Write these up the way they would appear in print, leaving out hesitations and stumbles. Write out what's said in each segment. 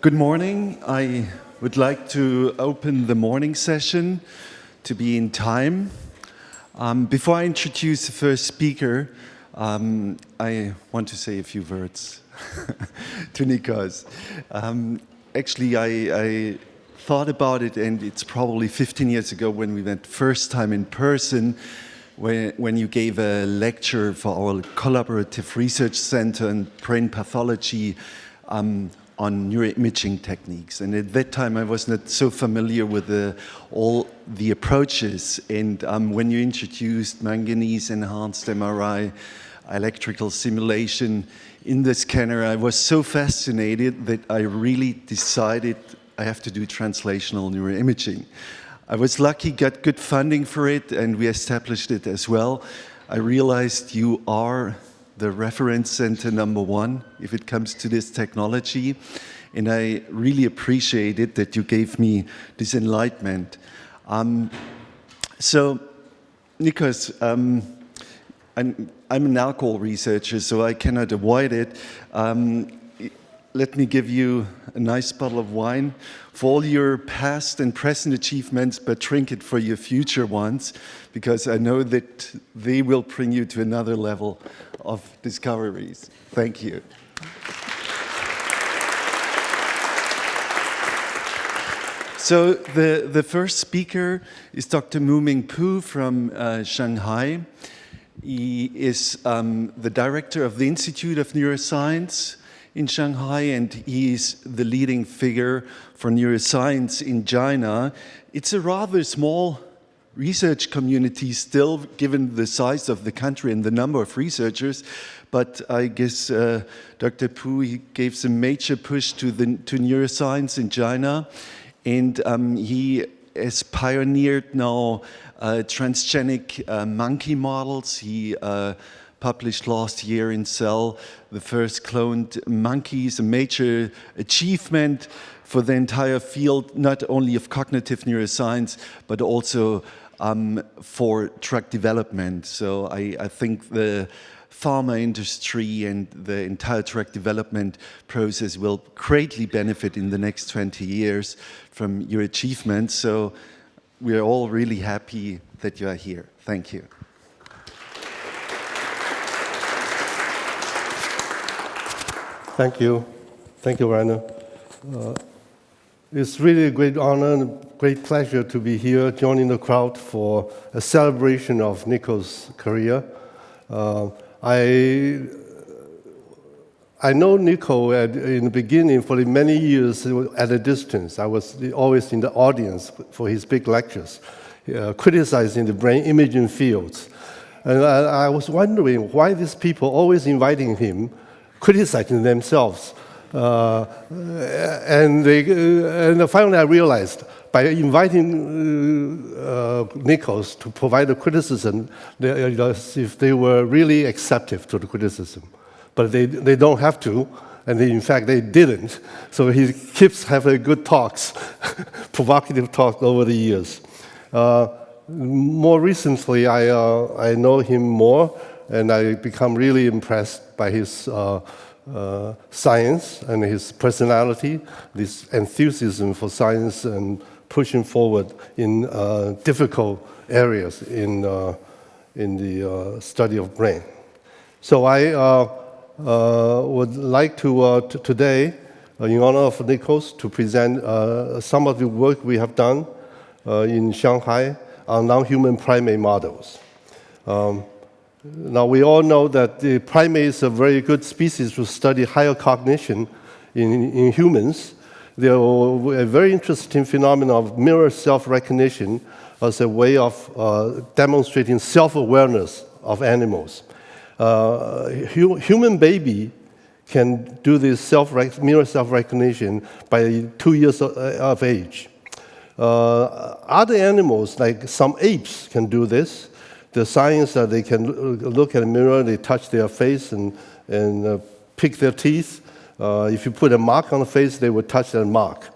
Good morning. I would like to open the morning session to be in time. Before I introduce the first speaker, I want to say a few words to Nikos. Actually, I thought about it, and it's probably 15 years ago when we went first time in person, when you gave a lecture for our collaborative research center in brain pathology on neuroimaging techniques. And at that time, I was not so familiar with all the approaches. And when you introduced manganese-enhanced MRI, electrical simulation in the scanner, I was so fascinated that I really decided I have to do translational neuroimaging. I was lucky, got good funding for it, and we established it as well. I realized you are the reference center #1 if it comes to this technology, and I really appreciate it that you gave me this enlightenment. So, Nikos, I'm an alcohol researcher, so I cannot avoid it. Let me give you a nice bottle of wine for all your past and present achievements, but drink it for your future ones, because I know that they will bring you to another level of discoveries. Thank you. So the first speaker is Dr. Mu-Ming from Shanghai. He is the director of the Institute of Neuroscience in Shanghai, and he is the leading figure for neuroscience in China. It's a rather small research community still, given the size of the country and the number of researchers, but I guess Dr. Pu, he gave some major push to neuroscience in China, and he has pioneered now transgenic monkey models. He published last year in Cell the first cloned monkeys, a major achievement for the entire field, not only of cognitive neuroscience, but also for drug development. So I think the pharma industry and the entire drug development process will greatly benefit in the next 20 years from your achievements. So we are all really happy that you are here. Thank you. Thank you. Thank you, Rainer. It's really a great honor and a great pleasure to be here joining the crowd for a celebration of Nikos' career. I know Nico in the beginning for many years at a distance. I was always in the audience for his big lectures, criticizing the brain imaging fields. And I was wondering why these people always inviting him, criticizing themselves. And finally I realized by inviting Nikos to provide a criticism, if they were really acceptive to the criticism. But they don't have to, and in fact they didn't. So he keeps having good talks, provocative talks over the years. More recently, I know him more, and I become really impressed by his science and his personality, this enthusiasm for science and pushing forward in difficult areas in the study of brain. So I would like to today, in honor of Nikos, to present some of the work we have done in Shanghai on non-human primate models. Now, we all know that the primates are a very good species to study higher cognition in humans. There are a very interesting phenomenon of mirror self-recognition as a way of demonstrating self-awareness of animals. Human baby can do this mirror self-recognition by 2 years of age. Other animals, like some apes, can do this. The science that they can look at a mirror, they touch their face and pick their teeth. If you put a mark on the face, they would touch that mark.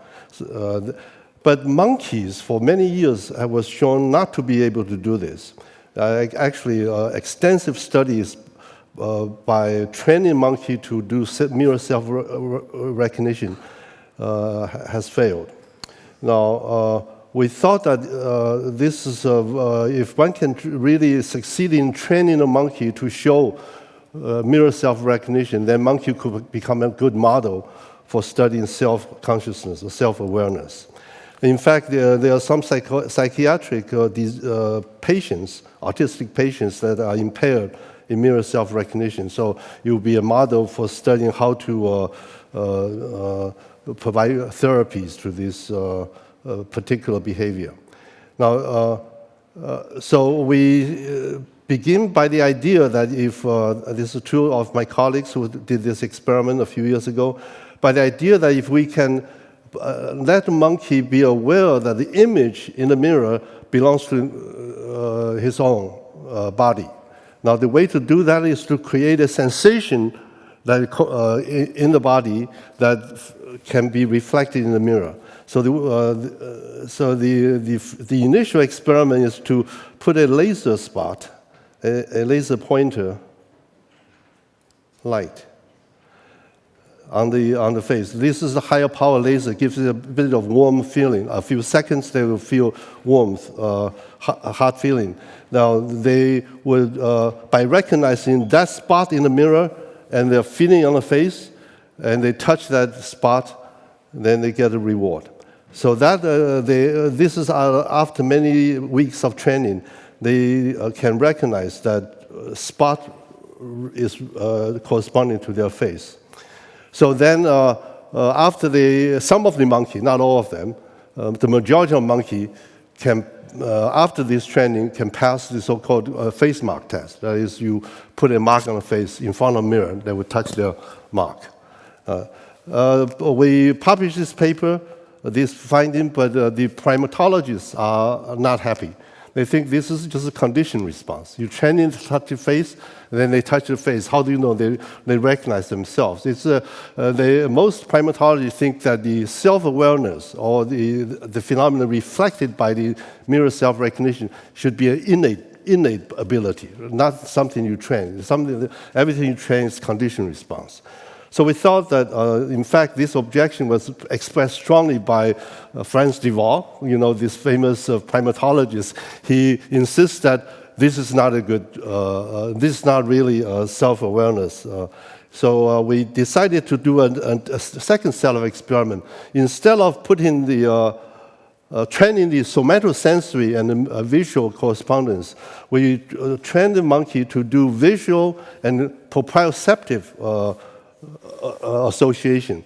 But monkeys, for many years, was shown not to be able to do this. Actually, extensive studies by training monkey to do mirror self-recognition has failed. Now, we thought that this is if one can really succeed in training a monkey to show mirror self-recognition, then monkey could become a good model for studying self-consciousness or self-awareness. In fact, there are some psychiatric patients, autistic patients, that are impaired in mirror self-recognition. So it will be a model for studying how to provide therapies to this particular behavior. Now, so we begin by the idea that if, this is true of my colleagues who did this experiment a few years ago, by the idea that if we can let the monkey be aware that the image in the mirror belongs to his own body. Now, the way to do that is to create a sensation that in the body that can be reflected in the mirror. So the initial experiment is to put a laser spot, a laser pointer light on the face. This is a higher power laser, gives it a bit of warm feeling. A few seconds, they will feel warmth, hot feeling. Now, they would, by recognizing that spot in the mirror and they're feeling on the face, and they touch that spot, then they get a reward. So that this is after many weeks of training, they can recognize that spot is corresponding to their face. So then, after some of the monkey, not all of them, the majority of monkey can, after this training, can pass the so-called face mark test. That is, you put a mark on the face in front of a mirror, they will touch their mark. We published this paper, this finding, but the primatologists are not happy. They think this is just a conditioned response. You train them to touch the face, and then they touch the face. How do you know they recognize themselves? It's, most primatologists think that the self-awareness or the phenomena reflected by the mirror self-recognition should be an innate ability, not something you train. Everything you train is conditioned response. So we thought that, in fact, this objection was expressed strongly by Franz de Waal, this famous primatologist. He insists that this is not a good, this is not really self-awareness. So we decided to do a second set of experiment. Instead of putting the training the somatosensory and visual correspondence, we trained the monkey to do visual and proprioceptive association,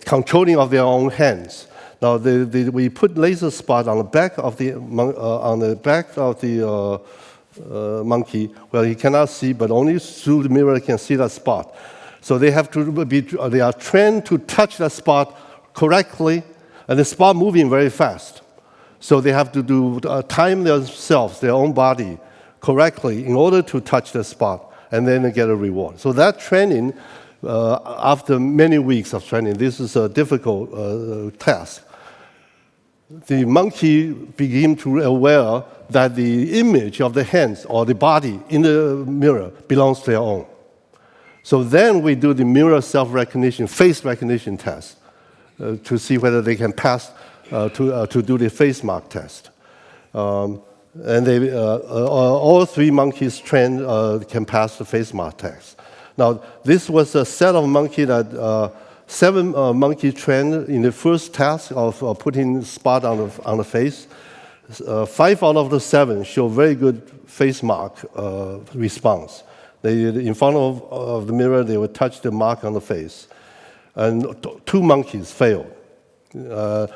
controlling of their own hands. Now, we put laser spot on the back of the monkey, where he cannot see, but only through the mirror he can see that spot. So they are trained to touch that spot correctly, and the spot moving very fast. So they have to time themselves, their own body, correctly in order to touch the spot, and then they get a reward. So that training, after many weeks of training, this is a difficult task. The monkey begin to be aware that the image of the hands or the body in the mirror belongs to their own. So then we do the mirror self-recognition, face recognition test to see whether they can pass to do the face mark test. And all three monkeys trained can pass the face mark test. Now, this was a set of monkeys that 7 monkeys trained in the first task of putting spot on the face. 5 out of the 7 show very good face mark response. In front of the mirror, they would touch the mark on the face. And 2 monkeys failed.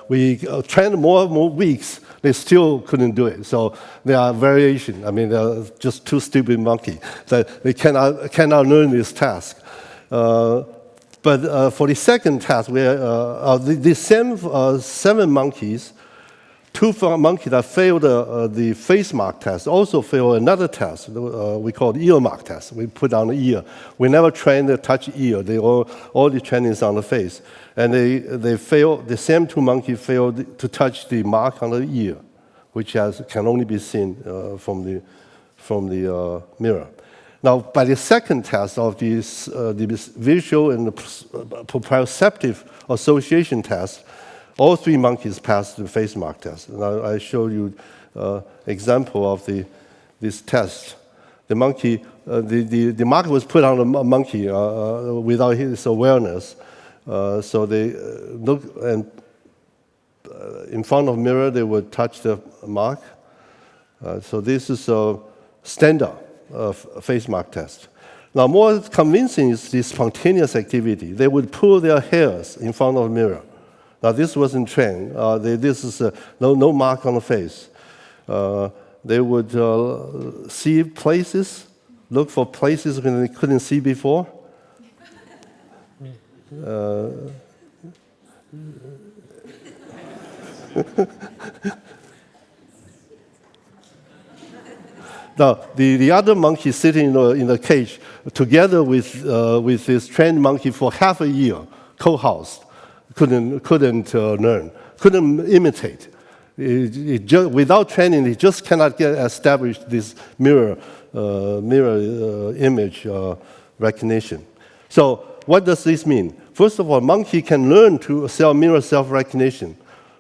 We trained more and more weeks. They still couldn't do it. So there are variations. I mean, they're just 2 stupid monkeys that they cannot learn this task. But for the second task, the same 7 monkeys, 2 monkeys that failed the face mark test also failed another test we call the ear mark test. We put on the ear. We never trained to touch ear. All the training is on the face. And they failed, the same 2 monkeys failed to touch the mark on the ear, which can only be seen from the mirror. Now, by the second test of this visual and proprioceptive association test, all 3 monkeys passed the face mark test. Now, I show you example of this test. The monkey, the mark was put on the monkey without his awareness. So they look, and in front of mirror, they would touch the mark. So this is a standard face mark test. Now, more convincing is the spontaneous activity. They would pull their hairs in front of a mirror. Now, this wasn't trained. This is no mark on the face. They would see places, look for places when they couldn't see before. Now, the other monkey sitting in the cage together with this trained monkey for half a year, co-housed, couldn't learn, couldn't imitate. Without training, he just cannot get established this mirror image recognition. So what does this mean? First of all, monkey can learn to mirror self-recognition.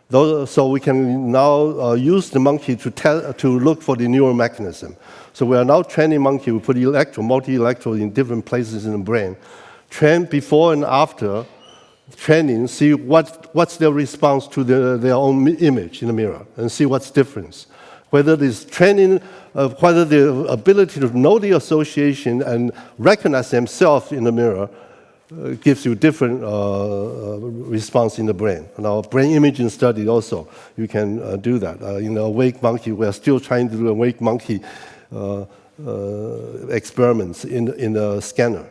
So we can now use the monkey to look for the neural mechanism. So we are now training monkey. We put multi-electrode in different places in the brain. Train before and after training, see what's their response to their own image in the mirror, and see what's difference. Whether this training, whether the ability to know the association and recognize themselves in the mirror gives you different response in the brain. Now, brain imaging study also, you can do that. In the awake monkey, we are still trying to do awake monkey experiments in the scanner.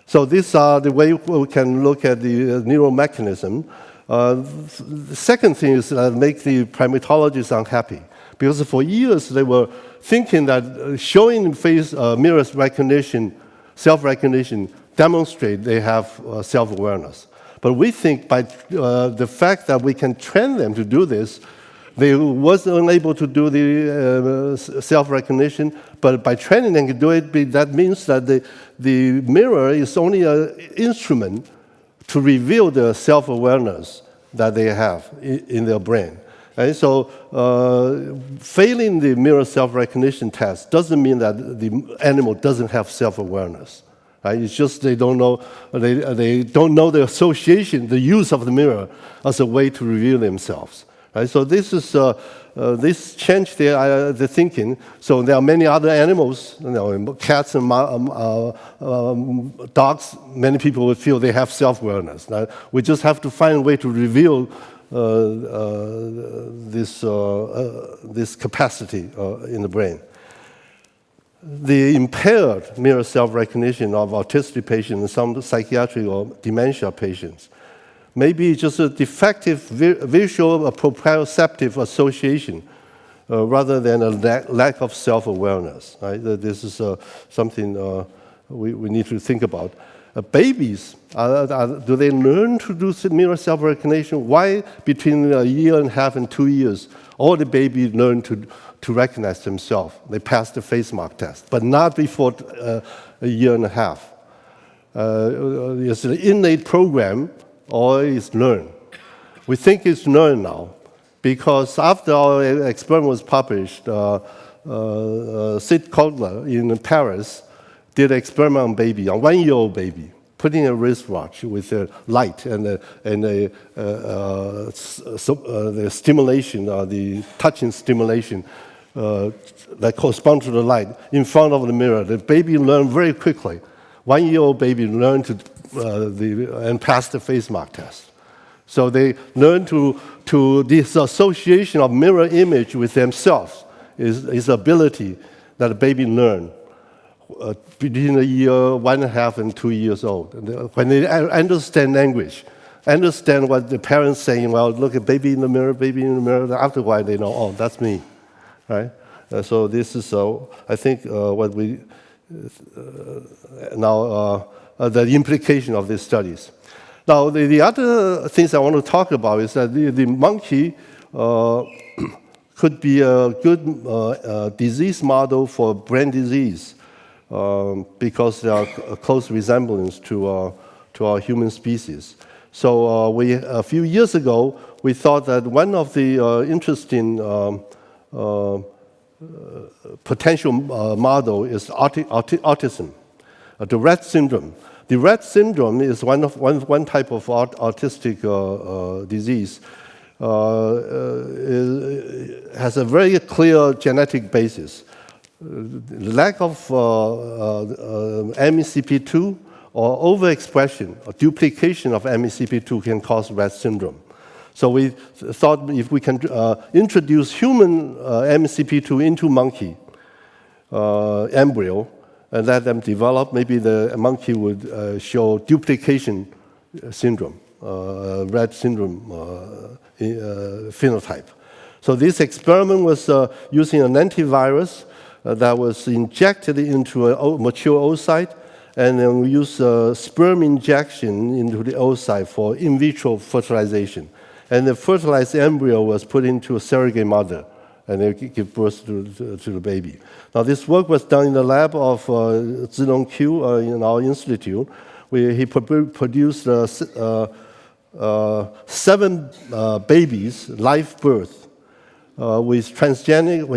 So these are the way we can look at the neural mechanism. The second thing is make the primatologists unhappy, because for years they were thinking that showing face mirror recognition, self-recognition, demonstrate they have self-awareness. But we think by the fact that we can train them to do this, they wasn't unable to do the self-recognition, but by training them to do it, that means that the mirror is only an instrument to reveal the self-awareness that they have in their brain. And so failing the mirror self-recognition test doesn't mean that the animal doesn't have self-awareness. Right? It's just they don't know the association, the use of the mirror as a way to reveal themselves. Right? So this is this changed the thinking. So there are many other animals, cats and dogs. Many people would feel they have self-awareness. Right? We just have to find a way to reveal this capacity in the brain. The impaired mirror self-recognition of autistic patients and some psychiatric or dementia patients may be just a defective visual or proprioceptive association rather than a lack of self-awareness. Right? This is something we need to think about. Babies, do they learn to do mirror self-recognition? Why between a year and a half and 2 years, all the babies learn to recognize themselves? They pass the face mark test, but not before a year and a half. It's an innate program, or it's learned. We think it's learned now, because after our experiment was published, Sid Kotler in Paris did an experiment on baby, on 1-year-old baby, putting a wristwatch with a light and the stimulation, the touching stimulation that corresponds to the light in front of the mirror. The baby learned very quickly. 1-year-old baby learned and passed the face mark test. So they learn to this association of mirror image with themselves is ability that a baby learn between a year, 1.5 and 2 years old. When they understand language, understand what the parents saying, well, look at baby in the mirror, after a while they know, oh, that's me, right? So this is, I think, what we now, the implication of these studies. Now, the other things I want to talk about is that the monkey could be a good disease model for brain disease. because they are a close resemblance to our human species. So a few years ago, we thought that one of the interesting potential model is autism, the Rett syndrome. The Rett syndrome is one type of autistic disease. Has a very clear genetic basis. Lack of MECP2 or overexpression or duplication of MECP2 can cause Rett syndrome. So we thought if we can introduce human MECP2 into monkey embryo and let them develop, maybe the monkey would show duplication syndrome, Rett syndrome phenotype. So this experiment was using an antivirus that was injected into a mature oocyte, and then we use sperm injection into the oocyte for in vitro fertilization. And the fertilized embryo was put into a surrogate mother, and they give birth to the baby. Now, this work was done in the lab of Zilong Q in our institute. He produced 7 babies, live birth, with transgenic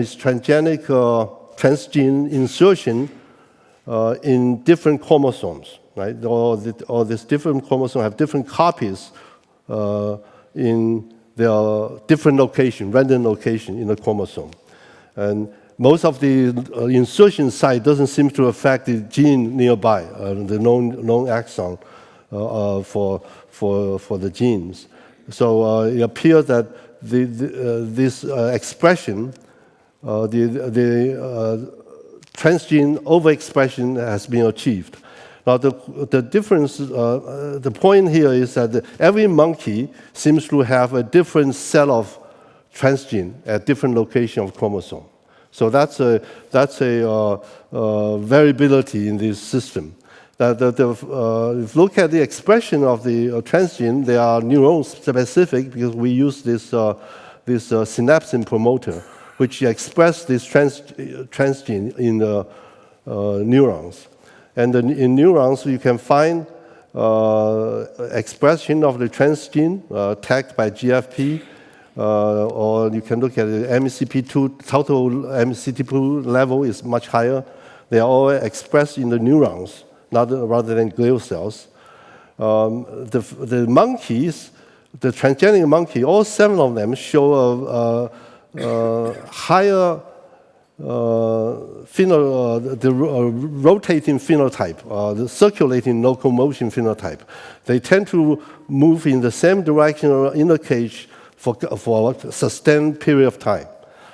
transgene insertion in different chromosomes. Right? All these different chromosomes have different copies in their different location, random location in the chromosome. And most of the insertion site doesn't seem to affect the gene nearby, the known axon for the genes. So it appears that this expression, the transgene overexpression has been achieved. Now, the difference, the point here is that every monkey seems to have a different set of transgene at different location of chromosome. So that's a variability in this system. If you look at the expression of the transgene, they are neuron specific because we use this synapsin promoter, which express this transgene in the neurons. And in neurons, you can find expression of the transgene tagged by GFP, or you can look at the MECP2, total MECP2 level is much higher. They are all expressed in the neurons, rather than glial cells. The monkeys, the transgenic monkey, all 7 of them show a higher the rotating phenotype, the circulating locomotion phenotype. They tend to move in the same direction in the cage for a sustained period of time.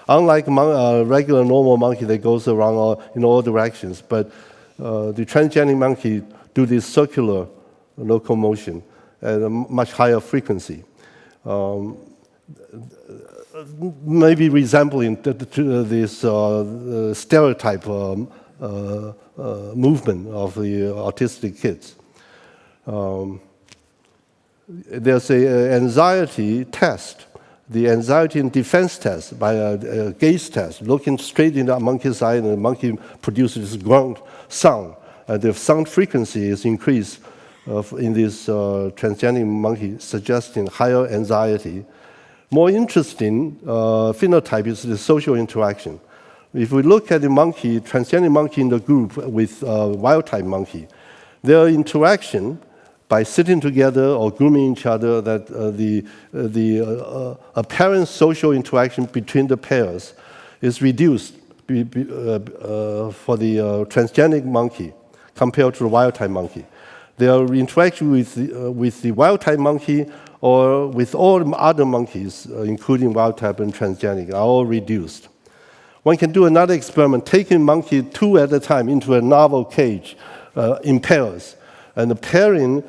Unlike regular normal monkey that goes around in all directions, but the transgenic monkey do this circular locomotion at a much higher frequency. Maybe resembling this stereotype movement of the autistic kids. There's an anxiety test, the anxiety and defense test by a gaze test, looking straight in the monkey's eye, and the monkey produces this grunt sound. The sound frequency is increased in this transgenic monkey, suggesting higher anxiety. More interesting phenotype is the social interaction. If we look at the monkey, transgenic monkey in the group with wild-type monkey, their interaction by sitting together or grooming each other, that the apparent social interaction between the pairs is reduced for the transgenic monkey compared to the wild-type monkey. Their interaction with the wild-type monkey or with all other monkeys, including wild-type and transgenic, are all reduced. One can do another experiment, taking monkey 2 at a time into a novel cage in pairs, and the pairing,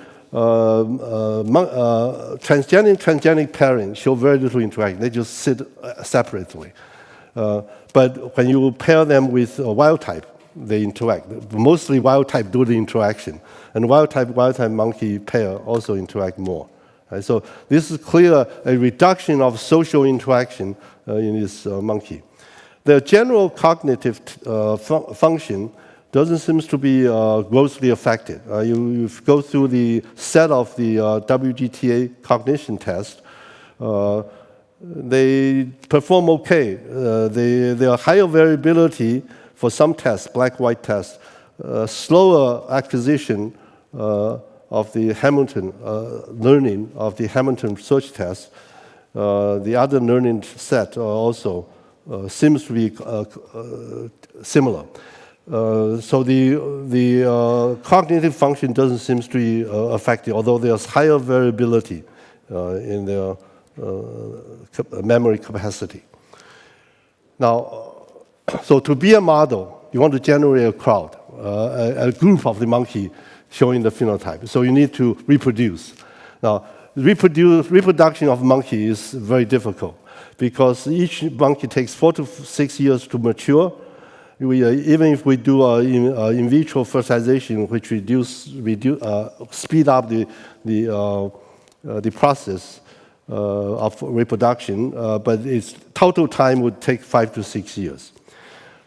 transgenic pairing show very little interaction. They just sit separately. But when you pair them with wild-type, they interact. Mostly wild-type do the interaction, and wild-type monkey pair also interact more. Right? So this is clear a reduction of social interaction in this monkey. The general cognitive function doesn't seem to be grossly affected. You go through the set of the WGTA cognition test, they perform okay. There are higher variability for some tests, black-white tests, slower acquisition of the Hamilton learning of the Hamilton search test. The other learning set also seems to be similar. So the cognitive function doesn't seem to be affected, although there's higher variability in their memory capacity. Now, so to be a model, you want to generate a crowd, a group of the monkey showing the phenotype. So you need to reproduce. Now, reproduction of monkey is very difficult because each monkey takes 4 to 6 years to mature. Even if we do in vitro fertilization, which speed up the process of reproduction, but its total time would take 5 to 6 years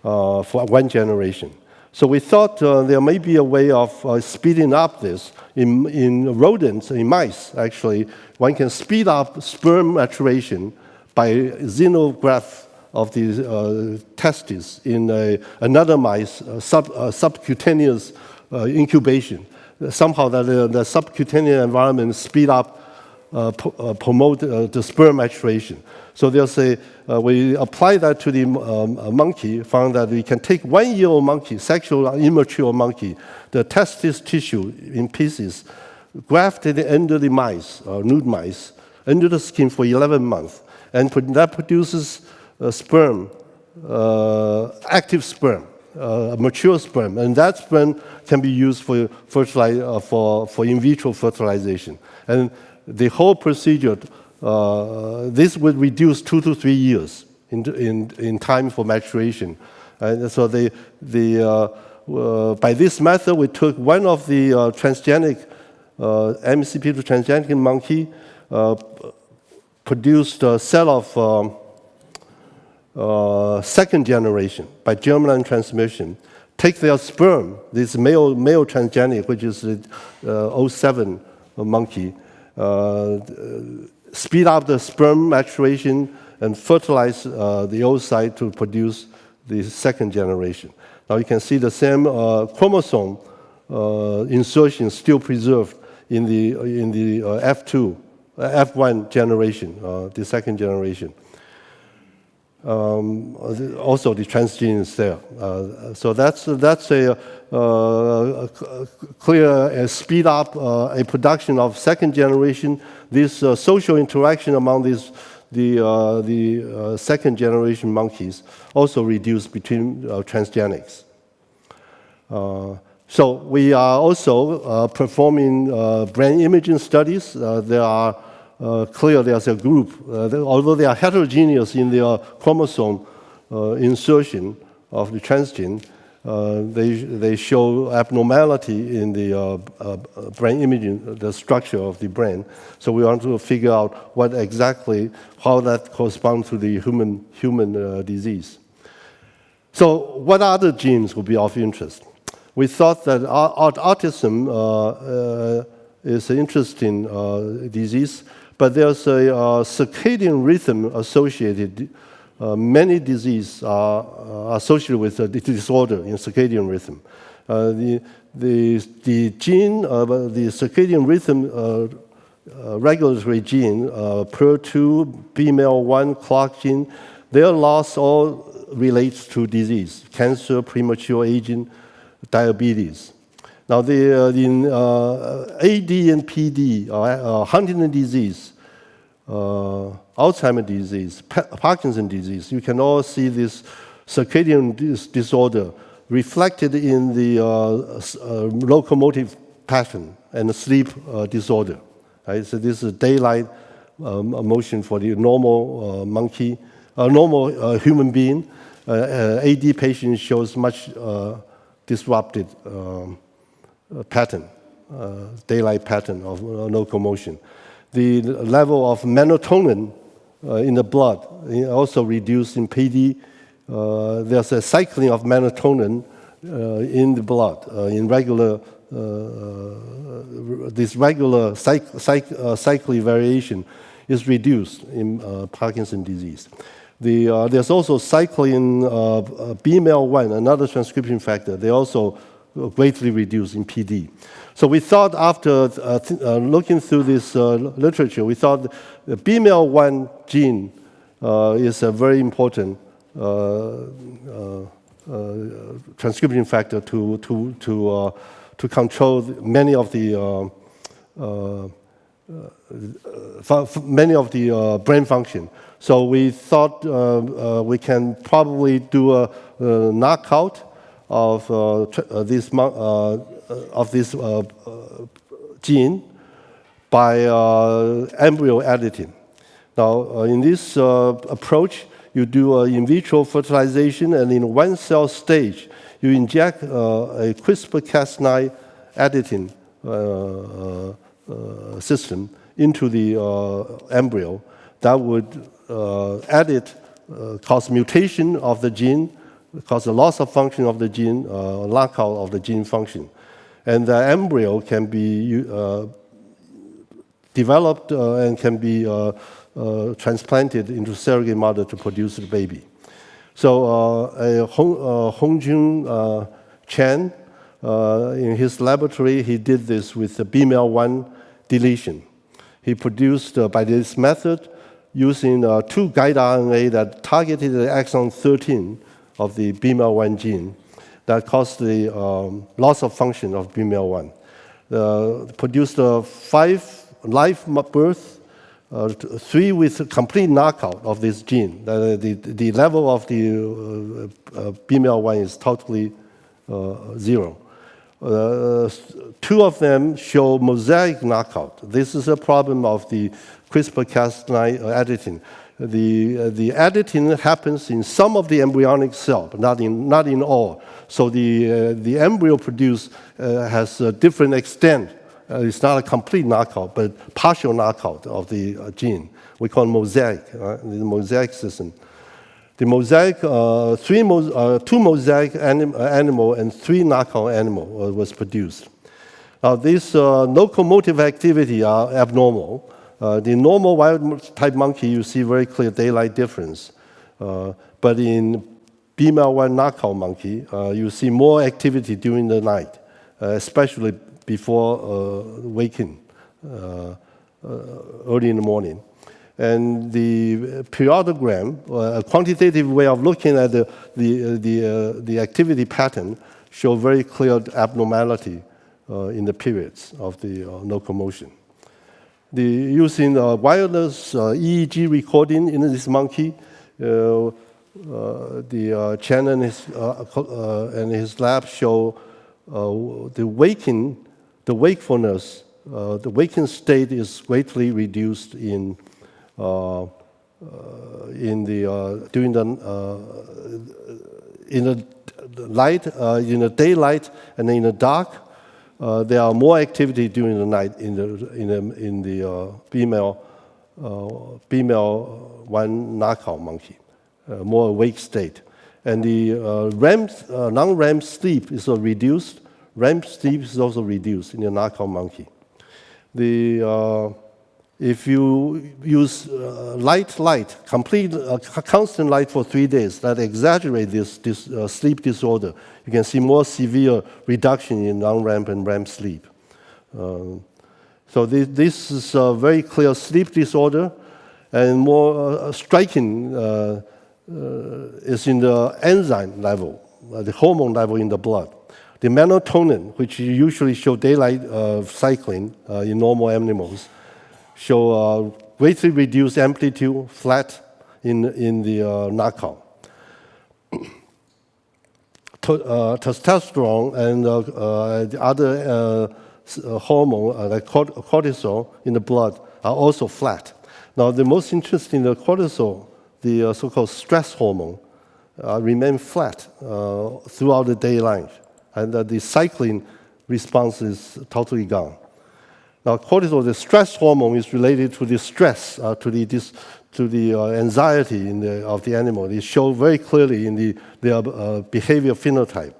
for one generation. So we thought there may be a way of speeding up this. In rodents, in mice, actually, one can speed up sperm maturation by xenograft of the testes in another mice, subcutaneous incubation. Somehow the subcutaneous environment speed up, promote the sperm maturation. So we apply that to the monkey, found that we can take 1-year-old monkey, sexual immature monkey, the testis tissue in pieces, graft it under the mice, nude mice, under the skin for 11 months, and that produces sperm, active sperm, mature sperm, and that sperm can be used for in vitro fertilization. And the whole procedure, this would reduce 2 to 3 years in time for maturation. And so by this method, we took one of the transgenic MCP2 transgenic monkey, produced a cell of second generation by germline transmission, take their sperm, this male transgenic, which is the 07 monkey, speed up the sperm maturation and fertilize the oocyte to produce the second generation. Now you can see the same chromosome insertion still preserved in the F1 generation, the second generation. Also, the transgene is there. So that's a clear speed up a production of second generation. This social interaction among the second generation monkeys also reduced between transgenics. So we are also performing brain imaging studies. There are there's a group, although they are heterogeneous in their chromosome insertion of the transgene, they show abnormality in the brain imaging, the structure of the brain. So we want to figure out how that corresponds to the human disease. So what other genes would be of interest? We thought that autism is an interesting disease, but there's a circadian rhythm associated. Many diseases are associated with the disorder in circadian rhythm. The gene, the circadian rhythm regulatory gene, PER2, BML1, clock gene, their loss all relates to disease, cancer, premature aging, diabetes. Now, in AD and PD, Huntington disease, Alzheimer's disease, Parkinson's disease, you can all see this circadian disorder reflected in the locomotive pattern and the sleep disorder. Right? So this is daylight motion for the normal monkey, normal human being. AD patient shows much disrupted pattern, daylight pattern of locomotion. The level of melatonin in the blood also reduced in PD. There's a cycling of melatonin in the blood, in regular, this regular cyclic variation is reduced in Parkinson's disease. There's also cyclin BML1, another transcription factor. They also greatly reduced in PD. So we thought after looking through this literature, we thought the BML1 gene is a very important transcription factor to control many of the brain function. So we thought we can probably do a knockout of this gene by embryo editing. Now, in this approach, you do in vitro fertilization, and in one cell stage, you inject a CRISPR-Cas9 editing system into the embryo that would edit, cause mutation of the gene, cause a loss of function of the gene, knockout of the gene function. And the embryo can be developed and can be transplanted into surrogate mother to produce the baby. So Joon Chen, in his laboratory, he did this with the BML1 deletion. He produced, by this method, using two guide RNA that targeted the exon 13 of the BML1 gene that caused the loss of function of BML1. Produced 5 live births, 3 with complete knockout of this gene. The level of the BML1 is totally 0. 2 of them show mosaic knockout. This is a problem of the CRISPR-Cas9 editing. The editing happens in some of the embryonic cell, but not in all. So the embryo produced has a different extent. It's not a complete knockout, but partial knockout of the gene. We call it mosaic, the mosaic system. The mosaic, 2 mosaic animal and 3 knockout animal was produced. Now, these locomotive activity are abnormal. The normal wild-type monkey, you see very clear daylight difference. But in BML1 knockout monkey, you see more activity during the night, especially before waking early in the morning. And the periodogram, a quantitative way of looking at the activity pattern, show very clear abnormality in the periods of the locomotion. Using wireless EEG recording in this monkey, Chen and his lab show the wakefulness, the waking state is greatly reduced during the light, in the daylight, and in the dark. There are more activity during the night in the BML1 knockout monkey, more awake state. And the non-REM sleep is reduced. REM sleep is also reduced in the knockout monkey. If you use complete constant light for 3 days, that exaggerate this sleep disorder, you can see more severe reduction in non-REM and REM sleep. So this is a very clear sleep disorder, and more striking is in the enzyme level, the hormone level in the blood. The melatonin, which usually show daylight cycling in normal animals, show greatly reduced amplitude, flat in the knockout. Testosterone and the other hormone, like cortisol in the blood, are also flat. Now, the most interesting, the cortisol, the so-called stress hormone, remain flat throughout the day life, and the cycling response is totally gone. Now, cortisol, the stress hormone, is related to the stress, to the anxiety of the animal. It shows very clearly in their behavior phenotype.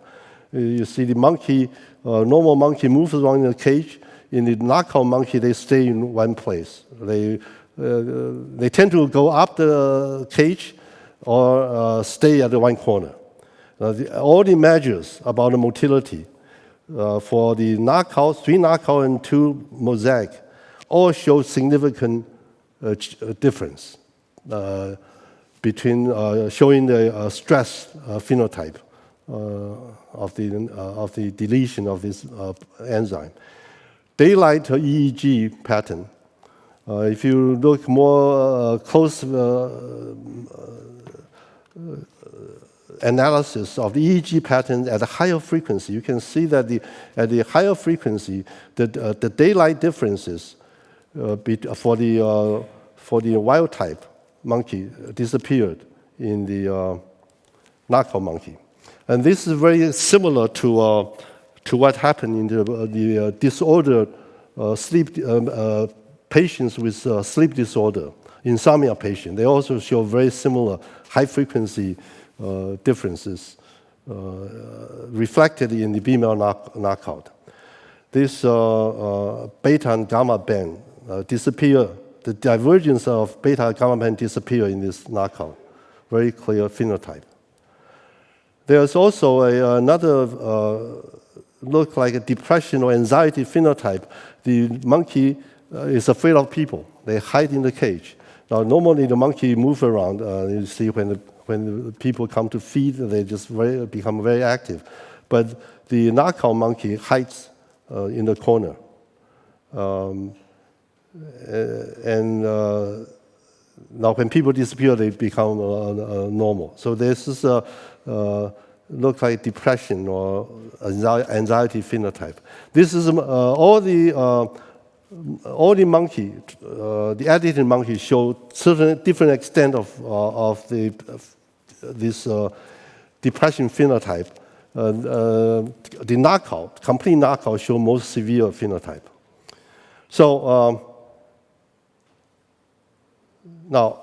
You see the monkey, normal monkey moves around in a cage. In the knockout monkey, they stay in one place. They tend to go up the cage or stay at the one corner. All the measures about the motility for the knockout, 3 knockout and 2 mosaic, all show significant difference between showing the stress phenotype of the deletion of this enzyme. Daylight EEG pattern. If you look more close analysis of the EEG pattern at a higher frequency, you can see that at the higher frequency, the daylight differences for the wild type monkey disappeared in the knockout monkey. And this is very similar to what happened in the disordered sleep patients with sleep disorder, insomnia patients. They also show very similar high-frequency differences reflected in the female knockout. This beta and gamma band disappear. The divergence of beta and gamma band disappear in this knockout. Very clear phenotype. There's also another look like a depression or anxiety phenotype. The monkey is afraid of people. They hide in the cage. Now, normally the monkey move around. You see when the people come to feed, they just become very active. But the knockout monkey hides in the corner. Now when people disappear, they become normal. So this is look like depression or anxiety phenotype. This is all the monkey, the edited monkey show certain different extent of this depression phenotype. The knockout, complete knockout, show most severe phenotype. So now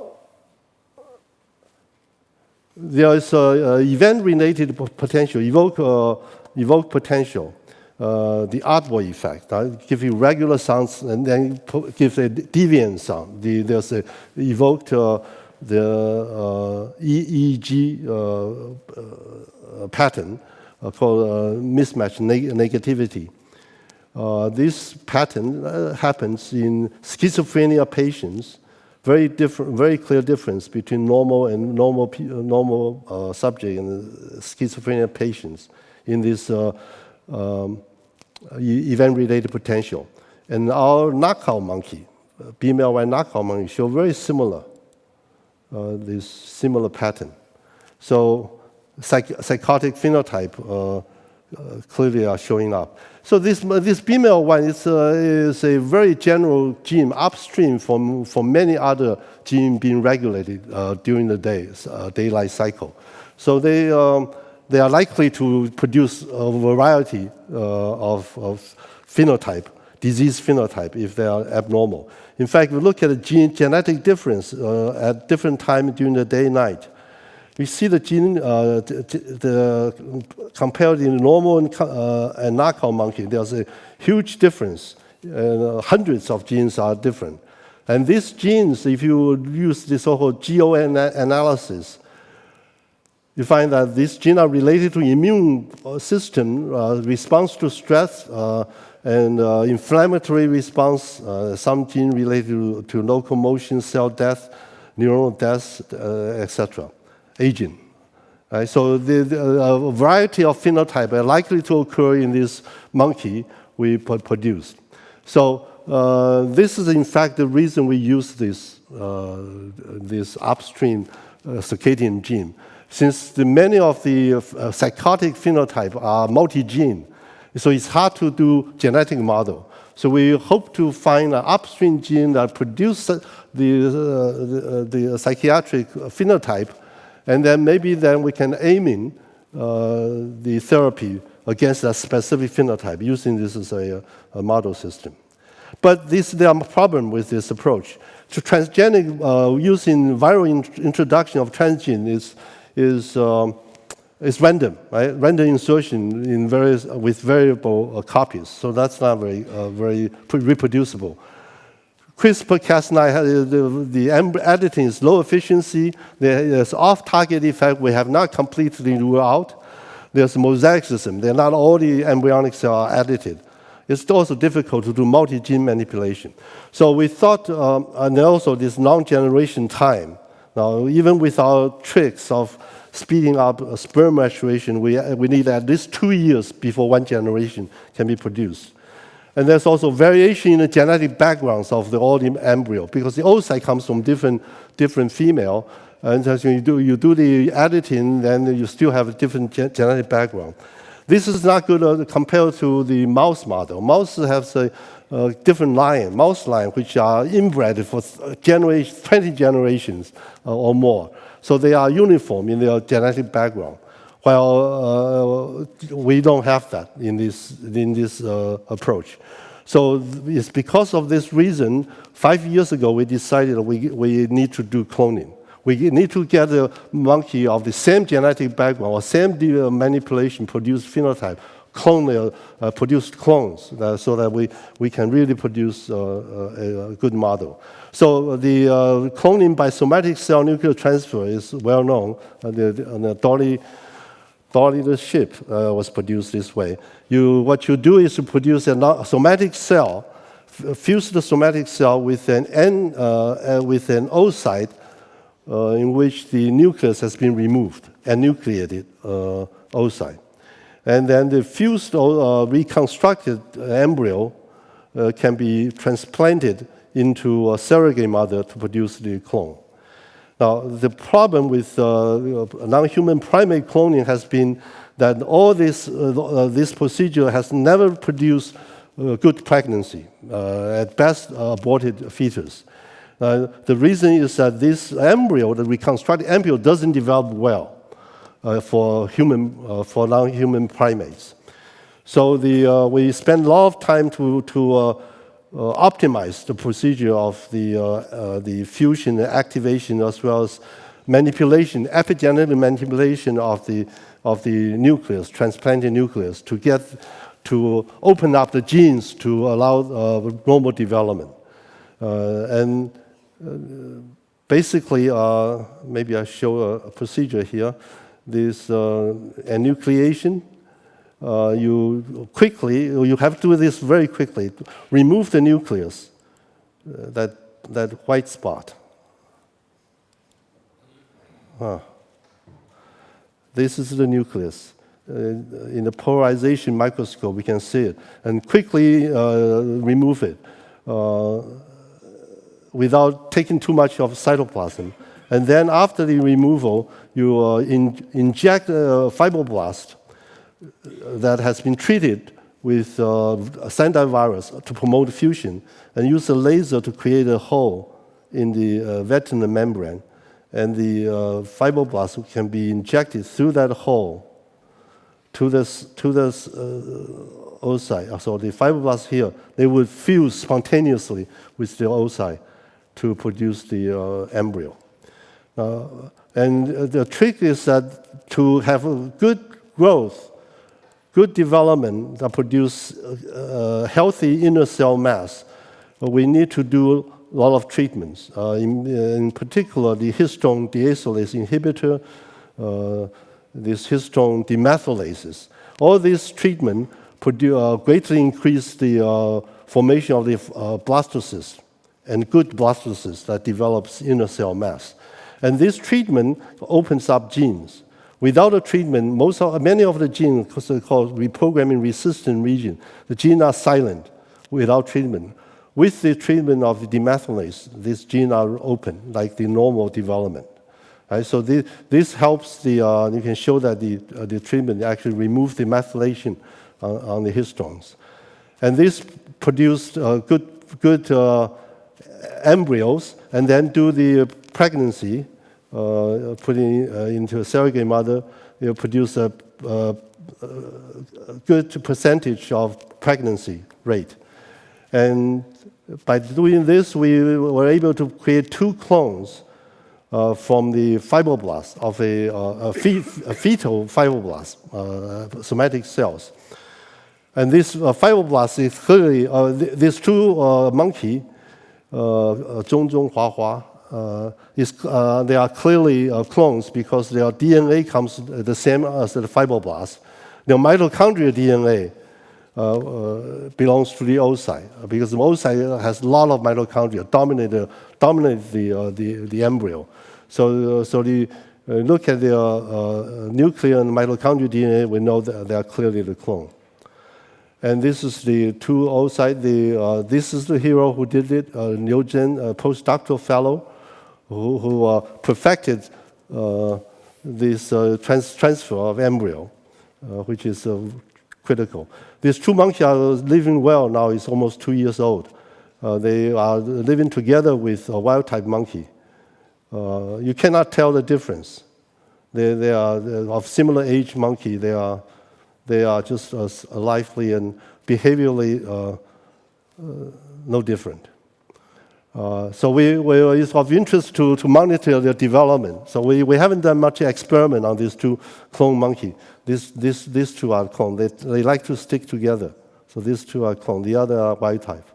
there is event-related potential, evoke potential. The Artboy effect, give you regular sounds and then give a deviant sound. There's a evoked the EEG pattern called mismatch negativity. This pattern happens in schizophrenia patients. Very clear difference between normal and normal subject and schizophrenia patients in this event-related potential. And our knockout monkey, female white knockout monkey, show very similar, this similar pattern. So psychotic phenotype clearly are showing up. So this female one is a very general gene upstream from many other genes being regulated during the daylight cycle. So they are likely to produce a variety of phenotype, disease phenotype, if they are abnormal. In fact, we look at the genetic difference at different times during the day and night. We see the gene compared in normal and knockout monkey. There's a huge difference. Hundreds of genes are different. And these genes, if you use the so-called GON analysis, you find that these genes are related to immune system, response to stress, and inflammatory response, some gene related to locomotion, cell death, neuronal death, etc. Aging. Right? So a variety of phenotypes are likely to occur in this monkey we produced. So this is in fact the reason we use this upstream circadian gene. Since many of the psychotic phenotype are multi-gene, so it's hard to do genetic model. So we hope to find an upstream gene that produces the psychiatric phenotype, and then maybe we can aim in the therapy against a specific phenotype using this as a model system. But there are problems with this approach. To transgenic, using viral introduction of transgene is it's random, right? Random insertion in with variable copies. So that's not very reproducible. CRISPR-Cas9, the editing is low efficiency. There's off-target effect we have not completely ruled out. There's mosaicism. Not all the embryonic cells are edited. It's also difficult to do multi-gene manipulation. So we thought, and also this long generation time. Now, even with our tricks of speeding up sperm maturation, we need at least 2 years before one generation can be produced. And there's also variation in the genetic backgrounds of all the embryo, because the oocyte comes from different female, and as you do the editing, then you still have a different genetic background. This is not good compared to the mouse model. Mouse has a different mouse line, which are inbred for 20 generations or more. So they are uniform in their genetic background, while we don't have that in this approach. So it's because of this reason, 5 years ago, we decided we need to do cloning. We need to get a monkey of the same genetic background or same manipulation produced phenotype, produce clones, so that we can really produce a good model. So the cloning by somatic cell nuclear transfer is well known. The Dolly the ship was produced this way. What you do is to produce a somatic cell, fuse the somatic cell with an oocyte in which the nucleus has been removed, enucleated oocyte. And then the fused reconstructed embryo can be transplanted into a surrogate mother to produce the clone. Now, the problem with non-human primate cloning has been that all this procedure has never produced good pregnancy, at best aborted fetus. The reason is that this embryo, the reconstructed embryo, doesn't develop well for non-human primates. So we spend a lot of time to optimize the procedure of the fusion and activation, as well as manipulation, epigenetic manipulation of the nucleus, transplanted nucleus, to open up the genes to allow normal development. Basically, maybe I show a procedure here. This enucleation. You have to do this very quickly. Remove the nucleus, that white spot. This is the nucleus. In the polarization microscope, we can see it. And quickly remove it without taking too much of cytoplasm. And then after the removal, you inject a fibroblast that has been treated with Sendai virus to promote fusion, and use a laser to create a hole in the retinal membrane. And the fibroblast can be injected through that hole to this oocyte. So the fibroblasts here, they would fuse spontaneously with the oocyte to produce the embryo. And the trick is that to have a good growth, good development that produce healthy inner cell mass, we need to do a lot of treatments. In particular, the histone deacylase inhibitor, this histone demethylases. All these treatment greatly increase the formation of the blastocysts, and good blastocysts that develops inner cell mass. And this treatment opens up genes. Without a treatment, many of the genes, called reprogramming resistant region, the genes are silent without treatment. With the treatment of the demethylase, these genes are open, like the normal development. Right? So this helps you can show that the treatment actually removes the methylation on the histones. And this produced good embryos, and then do the pregnancy, putting into a surrogate mother, produce a good percentage of pregnancy rate. And by doing this, we were able to create 2 clones from the fibroblast of a fetal fibroblast, somatic cells. And this fibroblast is clearly, these two monkey, Zhong, Hua, they are clearly clones because their DNA comes the same as the fibroblast. Their mitochondrial DNA belongs to the oocyte because the oocyte has a lot of mitochondria, dominate the embryo. So look at the nuclear and mitochondrial DNA, we know that they are clearly the clone. And this is the two oocyte. This is the hero who did it, Joon, a postdoctoral fellow, who perfected this transfer of embryo, which is critical. These two monkeys are living well now. It's almost 2 years old. They are living together with a wild-type monkey. You cannot tell the difference. They are of similar age monkey. They are just as lively and behaviorally no different. So it's of interest to monitor their development. So we haven't done much experiment on these two clone monkey. These two are clone. They like to stick together. So these two are clone. The other are wild type.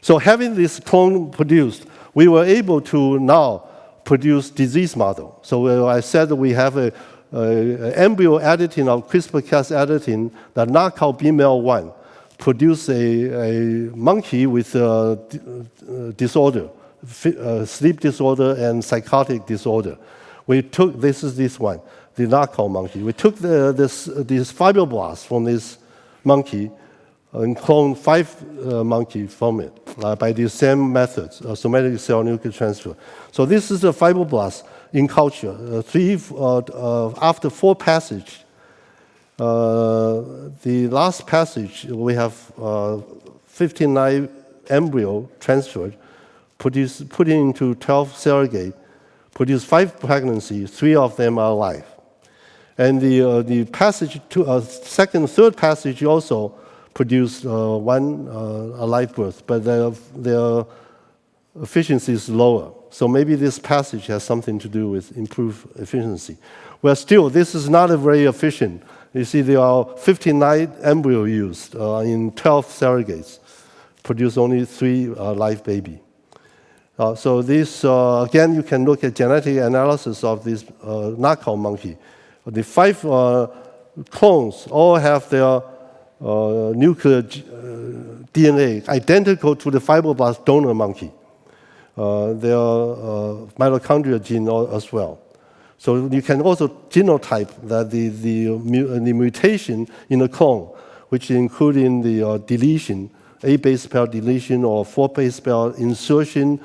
So having this clone produced, we were able to now produce disease model. So I said we have a embryo editing of CRISPR-Cas editing that knock out BML1, produce a monkey with disorder, sleep disorder and psychotic disorder. We took, this one, the knockout monkey. We took these fibroblasts from this monkey and cloned 5 monkeys from it by the same methods, somatic cell nuclear transfer. So this is a fibroblast in culture. After 4 passages, the last passage, we have 59 embryo transferred, put into 12 surrogate, produced 5 pregnancies, 3 of them are alive. And the passage, second, third passage also produced 1 alive birth, but their efficiency is lower. So maybe this passage has something to do with improved efficiency. Well, still, this is not a very efficient. You see, there are 59 embryo used in 12 surrogates, produce only 3 live baby. So this, again, you can look at genetic analysis of this knockout monkey. The 5 clones all have their nuclear DNA identical to the fibroblast donor monkey. Their mitochondrial gene as well. So you can also genotype that the mutation in the clone, which including the deletion, A base pair deletion or 4 base pair insertion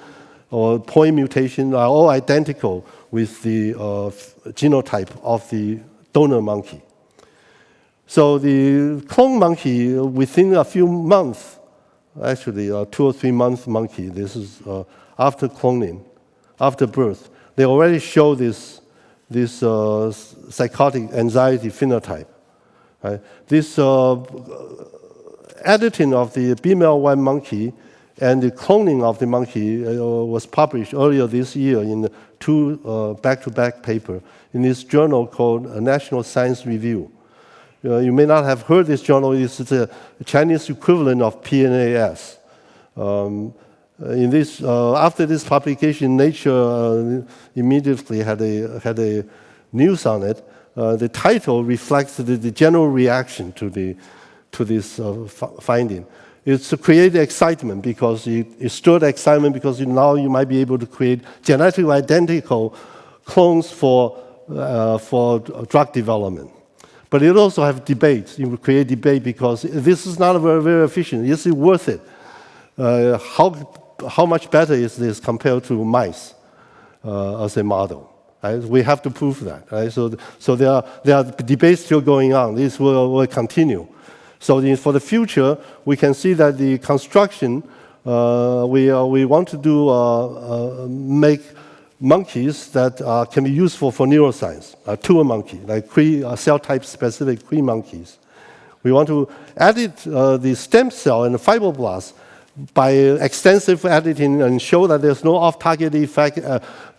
or point mutation are all identical with the genotype of the donor monkey. So the clone monkey, within a few months, actually 2 or 3 month monkey, this is after cloning, after birth, they already show this psychotic anxiety phenotype. Right? This editing of the BML1 monkey and the cloning of the monkey was published earlier this year in 2 back-to-back papers in this journal called National Science Review. You may not have heard this journal. It's the Chinese equivalent of PNAS. After this publication, Nature immediately had a news on it. The title reflects the general reaction to this finding. It's to create excitement because it stirred excitement because now you might be able to create genetically identical clones for drug development. But it also has debates. You create debate because this is not very, very efficient. Is it worth it? How much better is this compared to mice as a model? Right? We have to prove that. Right? So there are debates still going on. This will continue. So for the future, we can see that the construction, we want to do make monkeys that can be useful for neuroscience, tumor monkey, like cell-type specific monkeys. We want to edit the stem cell and the fibroblast by extensive editing and show that there's no off-target effect,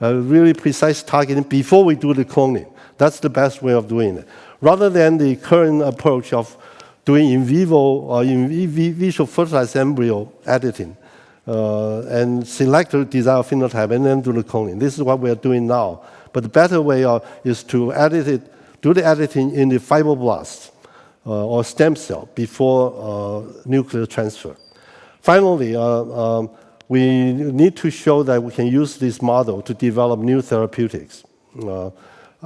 really precise targeting before we do the cloning. That's the best way of doing it. Rather than the current approach of doing in vivo or in vitro fertilized embryo editing and select the desired phenotype and then do the cloning. This is what we are doing now. But the better way is to do the editing in the fibroblast or stem cell before nuclear transfer. Finally, we need to show that we can use this model to develop new therapeutics.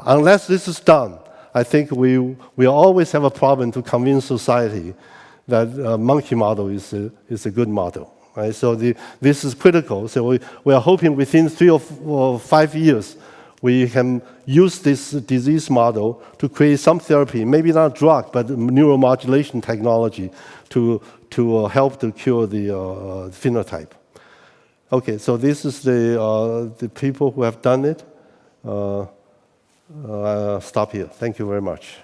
Unless this is done, I think we always have a problem to convince society that monkey model is a good model. Right? So this is critical. So we are hoping within 3 or 5 years, we can use this disease model to create some therapy, maybe not drug, but neuromodulation technology to help to cure the phenotype. Okay, so this is the people who have done it. I'll stop here. Thank you very much.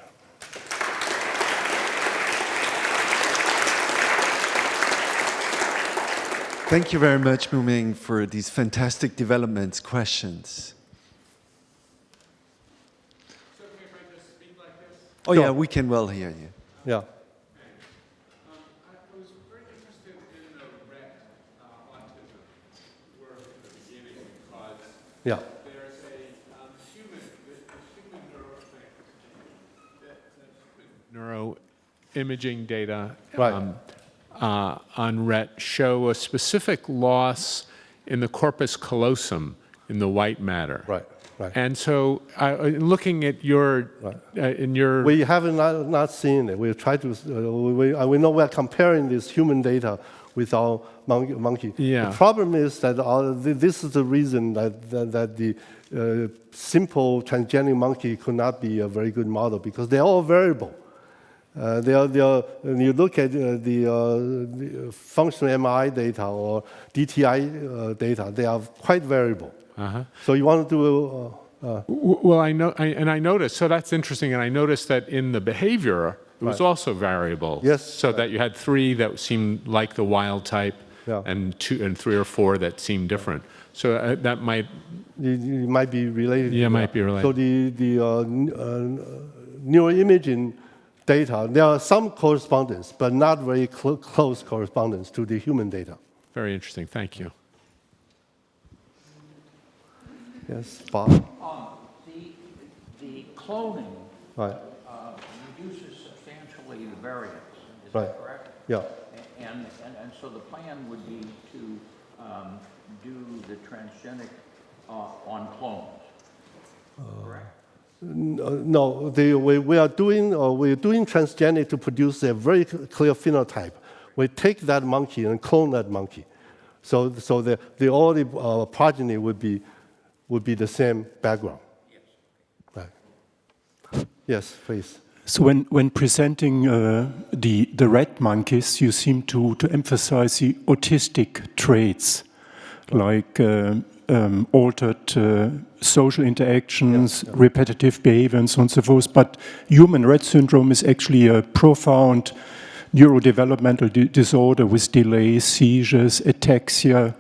Thank you very much, Mu-Ming, for these fantastic developments, questions. So if I just speak like this? Oh, yeah, we can well hear you. Yeah. I was very interested in the Rett autism work at the beginning because Yeah. there's a human neuroimaging data Right. On Rett show a specific loss in the corpus callosum in the white matter. Right. Right. And so, looking at your, in your... We haven't not seen it. We try to. We know we're comparing this human data with our monkey. Yeah. The problem is that this is the reason that the simple transgenic monkey could not be a very good model because they're all variable. When you look at the functional MRI data or DTI data, they are quite variable. So you want to do... Well, I noticed, so that's interesting, and I noticed that in the behavior, it was also variable. Yes. So that you had 3 that seemed like the wild type, and 3 or 4 that seemed different. So that might... It might be related. Yeah, it might be related. So the neuroimaging data, there are some correspondence, but not very close correspondence to the human data. Very interesting. Thank you. Yes, Bob? The cloning Right. reduces substantially the variance, is Right. that correct? Yeah. And so the plan would be to do the transgenic on clones, correct? No, we are doing transgenic to produce a very clear phenotype. We take that monkey and clone that monkey, so all the progeny would be the same background. Yes. Right. Yes, please. So when presenting the rat monkeys, you seem to emphasize the autistic traits, like altered social interactions, repetitive behavior, and so on and so forth. But human Rett syndrome is actually a profound neurodevelopmental disorder with delays, seizures, ataxia,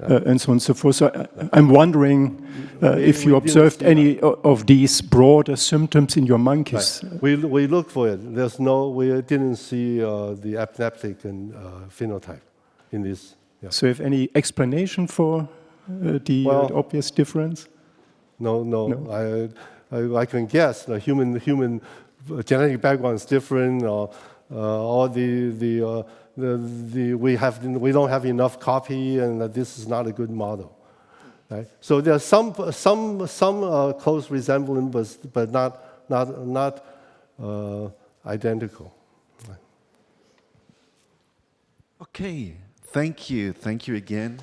and so on and so forth. So I'm wondering if you observed any of these broader symptoms in your monkeys. Right. We look for it. We didn't see the epileptic and phenotype in this. Yeah. So, have any explanation for the obvious difference? No. I can guess. The human genetic background is different. Or we don't have enough copy, and this is not a good model. Right? So there's some close resemblance, but not identical. Okay, thank you again.